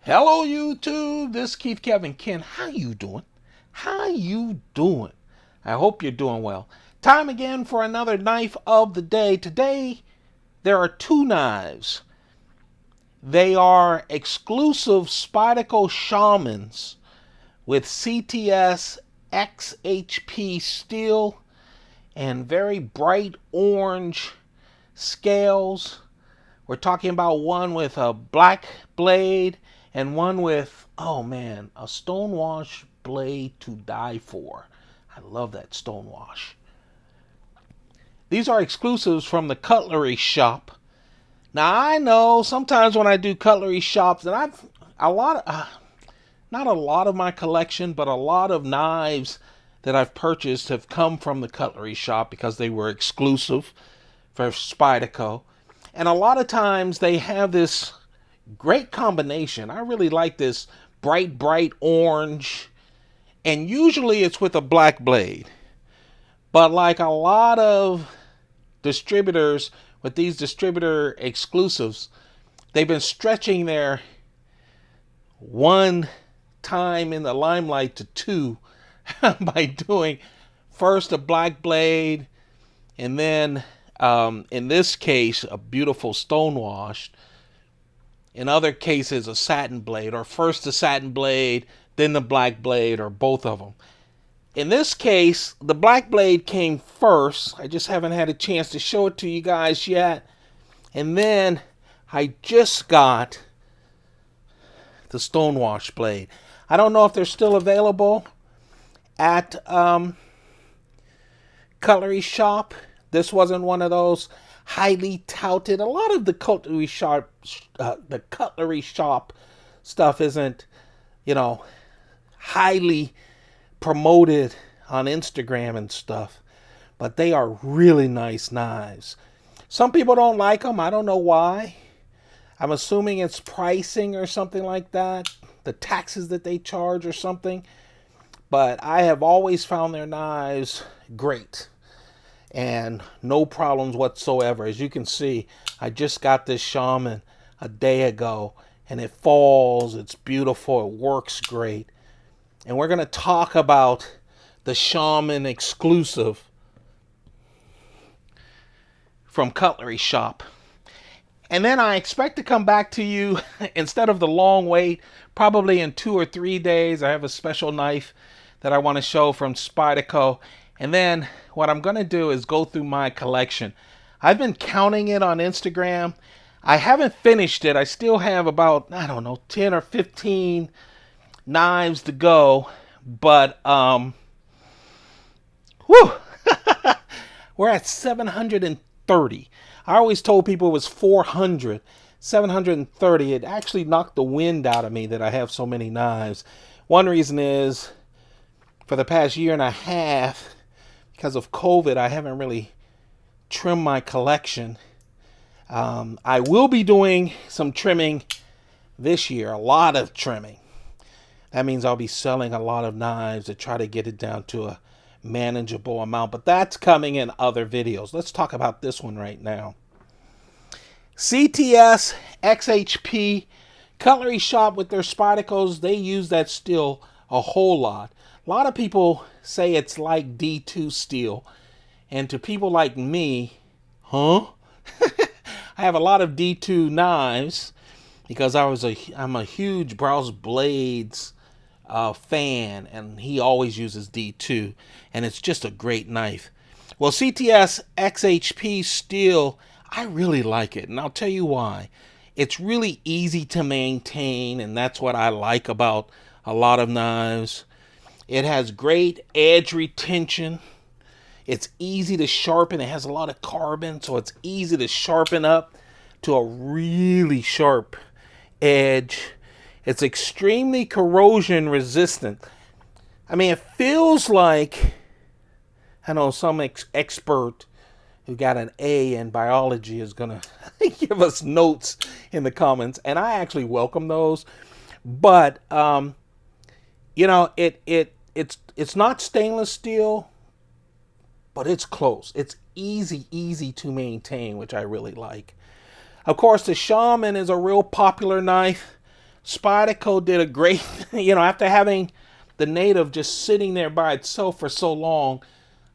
Hello YouTube, this is Keith Kevin Ken. How you doing? How you doing? I hope you're doing well. Time again for another knife of the day. Today there are two knives. They are exclusive Spyderco Shamans with CTS XHP steel and very bright orange scales. We're talking about one with a black blade and one with, oh man, a stonewash blade to die for. I love that stonewash. These are exclusives from the cutlery shop. Now I know sometimes when I do cutlery shops, and I've a lot of, not a lot of my collection, but a lot of knives that I've purchased have come from the cutlery shop because they were exclusive for Spyderco. And a lot of times they have this great combination. I really like this bright orange. And usually it's with a black blade. But like a lot of distributors with these distributor exclusives, they've been stretching their one time in the limelight to two by doing first a black blade and then in this case a beautiful stonewashed. In other cases, a satin blade, or first the satin blade, then the black blade, or both of them. In this case, the black blade came first. I just haven't had a chance to show it to you guys yet. And then I just got the stonewash blade. I don't know if they're still available at cutlery shop. This wasn't one of those highly touted. A lot of the cutlery shop stuff isn't, highly promoted on Instagram and stuff, but they are really nice knives. Some people don't like them. I don't know why. I'm assuming it's pricing or something like that, the taxes that they charge or something. But I have always found their knives great and no problems whatsoever. As you can see, I just got this Shaman a day ago and it falls, it's beautiful, it works great. And we're going to talk about the Shaman exclusive from Cutlery Shop. And then I expect to come back to you instead of the long wait, probably in 2 or 3 days. I have a special knife that I want to show from Spyderco. And then what I'm going to do is go through my collection. I've been counting it on Instagram. I haven't finished it. I still have about, 10 or 15 knives to go. But, whew, we're at 730. I always told people it was 400. 730. It actually knocked the wind out of me that I have so many knives. One reason is for the past year and a half, because of COVID, I haven't really trimmed my collection. I will be doing some trimming this year, a lot of trimming. That means I'll be selling a lot of knives to try to get it down to a manageable amount, but that's coming in other videos. Let's talk about this one right now. CTS XHP Cutlery Shop with their Spydercos, they use that steel a whole lot. A lot of people say it's like D2 steel, and to people like me, I have a lot of D2 knives because I'm a huge Browse Blades fan, and he always uses D2, and it's just a great knife. Well, CTS XHP steel, I really like it, and I'll tell you why. It's really easy to maintain, and that's what I like about a lot of knives. It has great edge retention. It's easy to sharpen. It has a lot of carbon, so it's easy to sharpen up to a really sharp edge. It's extremely corrosion resistant. I mean, it feels like, I know some expert who got an A in biology is going to give us notes in the comments, and I actually welcome those. But, it's not stainless steel, but it's close. It's easy to maintain, which I really like. Of course, the Shaman is a real popular knife. Spyderco did a great, after having the native just sitting there by itself for so long,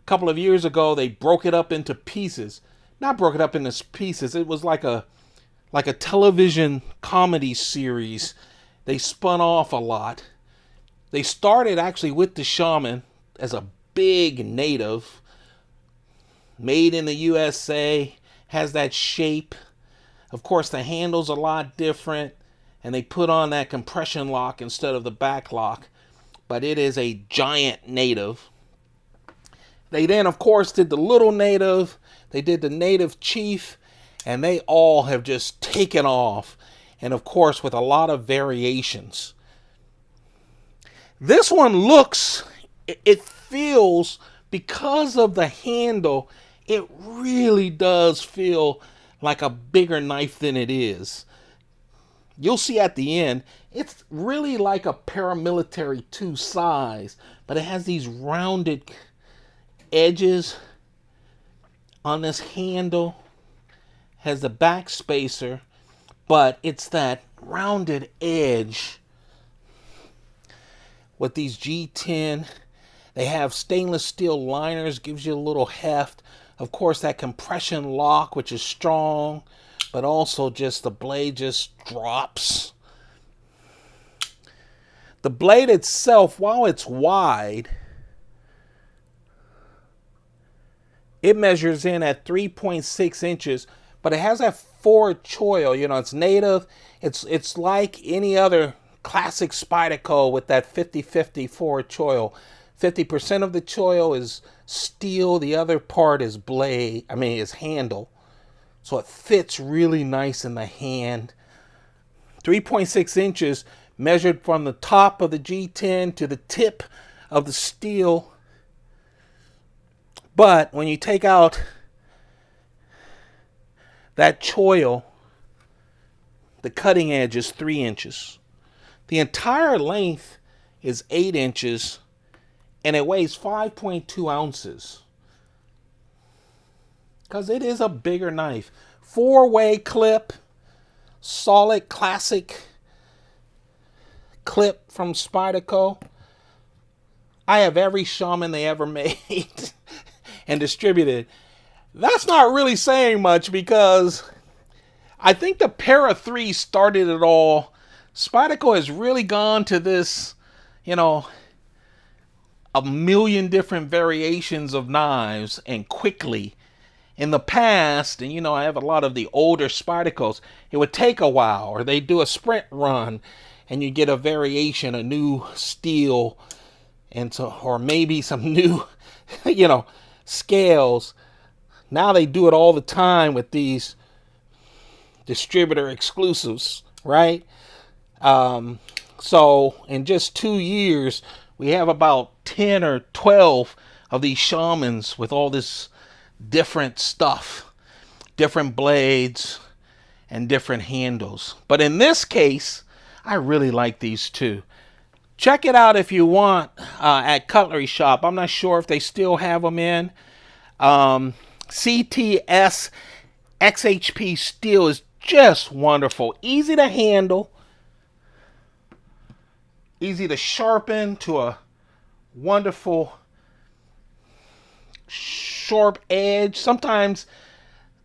a couple of years ago, they broke it up into pieces. Not broke it up into pieces. It was like a television comedy series. They spun off a lot. They started actually with the Shaman as a big native, made in the USA, has that shape. Of course, the handle's a lot different, and they put on that compression lock instead of the back lock. But it is a giant native. They then, of course, did the little native. They did the native chief, and they all have just taken off. And of course, with a lot of variations. This one looks, it feels, because of the handle, it really does feel like a bigger knife than it is. You'll see at the end, it's really like a paramilitary 2 size, but it has these rounded edges on this handle, has the back spacer, but it's that rounded edge with these G10. They have stainless steel liners, gives you a little heft. Of course, that compression lock, which is strong, but also just the blade just drops. The blade itself, while it's wide, it measures in at 3.6 inches, but it has that forward choil. It's native. It's like any other classic Spyderco with that 50-50 forward choil. 50% of the choil is steel. The other part is is handle. So it fits really nice in the hand. 3.6 inches measured from the top of the G10 to the tip of the steel. But when you take out that choil, the cutting edge is 3 inches. The entire length is 8 inches, and it weighs 5.2 ounces. Because it is a bigger knife. 4-way clip, solid classic clip from Spyderco. I have every Shaman they ever made and distributed. That's not really saying much, because I think the Para 3 started it all. Spyderco has really gone to this, a million different variations of knives, and quickly. In the past, and I have a lot of the older Spydercos, it would take a while, or they do a sprint run and you get a variation, a new steel, or maybe some new scales. Now they do it all the time with these distributor exclusives, right? So in just 2 years, we have about 10 or 12 of these Shamans with all this different stuff, different blades, and different handles. But in this case, I really like these two. Check it out if you want at Cutlery Shop. I'm not sure if they still have them in. CTS XHP steel is just wonderful. Easy to handle, easy to sharpen to a wonderful sharp edge. Sometimes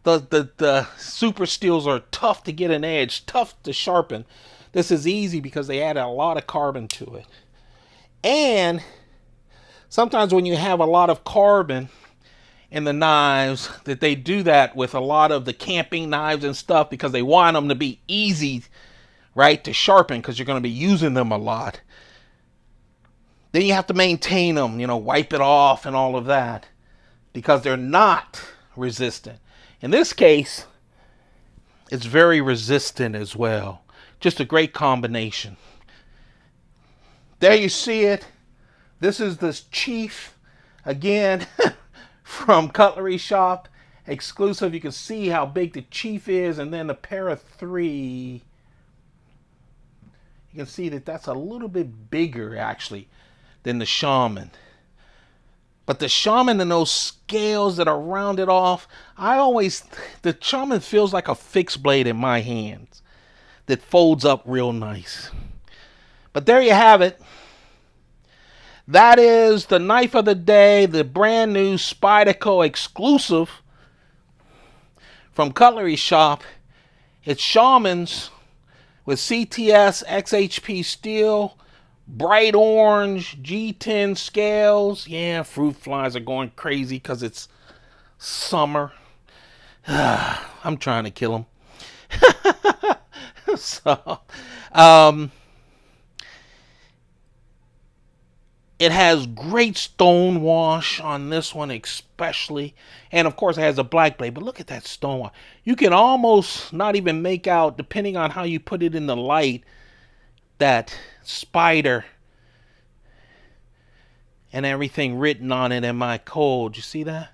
the super steels are tough to get an edge, tough to sharpen. This is easy because they added a lot of carbon to it. And sometimes when you have a lot of carbon in the knives, that they do that with a lot of the camping knives and stuff, because they want them to be easy, right, to sharpen, because you're going to be using them a lot. Then you have to maintain them, wipe it off and all of that, because they're not resistant. In this case, it's very resistant as well. Just a great combination. There you see it. This is this Chief, again, from Cutlery Shop. Exclusive. You can see how big the Chief is, and then the Para 3. You can see that that's a little bit bigger, actually, than the Shaman. But the Shaman and those scales that are rounded off, the Shaman feels like a fixed blade in my hands. that folds up real nice. But there you have it. That is the knife of the day, the brand new Spyderco exclusive from Cutlery Shop. It's Shaman's with CTS XHP steel, bright orange G10 scales. Yeah, fruit flies are going crazy because it's summer. I'm trying to kill them. So, it has great stone wash on this one especially. And of course it has a black blade. But look at that stone wash. You can almost not even make out, depending on how you put it in the light, that spider and everything written on it in my code. You see that?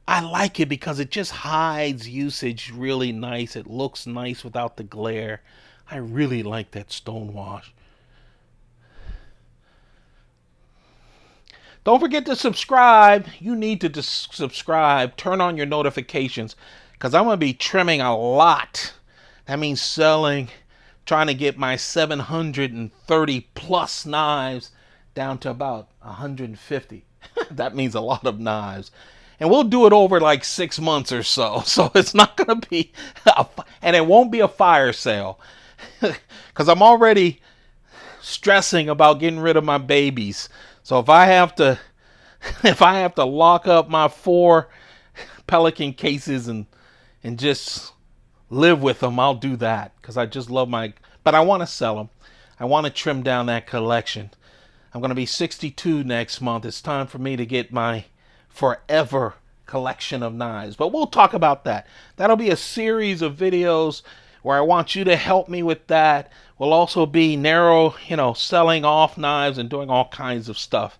I like it because it just hides usage really nice. It looks nice without the glare. I really like that stone wash. Don't forget to subscribe. You need to subscribe. Turn on your notifications because I'm going to be trimming a lot. That means selling, trying to get my 730 plus knives down to about 150. That means a lot of knives. And we'll do it over like 6 months or so. So it's not going to be, and it won't be a fire sale. Because I'm already stressing about getting rid of my babies. So if I have to lock up my 4 Pelican cases and just live with them, I'll do that because I just love but I want to sell them. I want to trim down that collection. I'm going to be 62 next month. It's time for me to get my forever collection of knives. But we'll talk about that. That'll be a series of videos where I want you to help me with that. We'll also be selling off knives and doing all kinds of stuff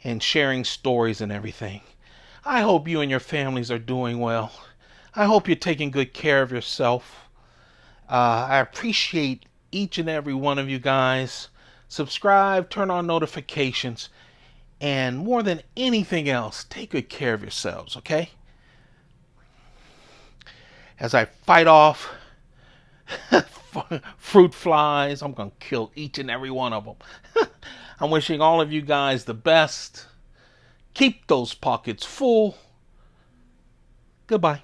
and sharing stories and everything. I hope you and your families are doing well. I hope you're taking good care of yourself. I appreciate each and every one of you guys. Subscribe, turn on notifications, and more than anything else, take good care of yourselves, okay? As I fight off fruit flies, I'm going to kill each and every one of them. I'm wishing all of you guys the best. Keep those pockets full. Goodbye.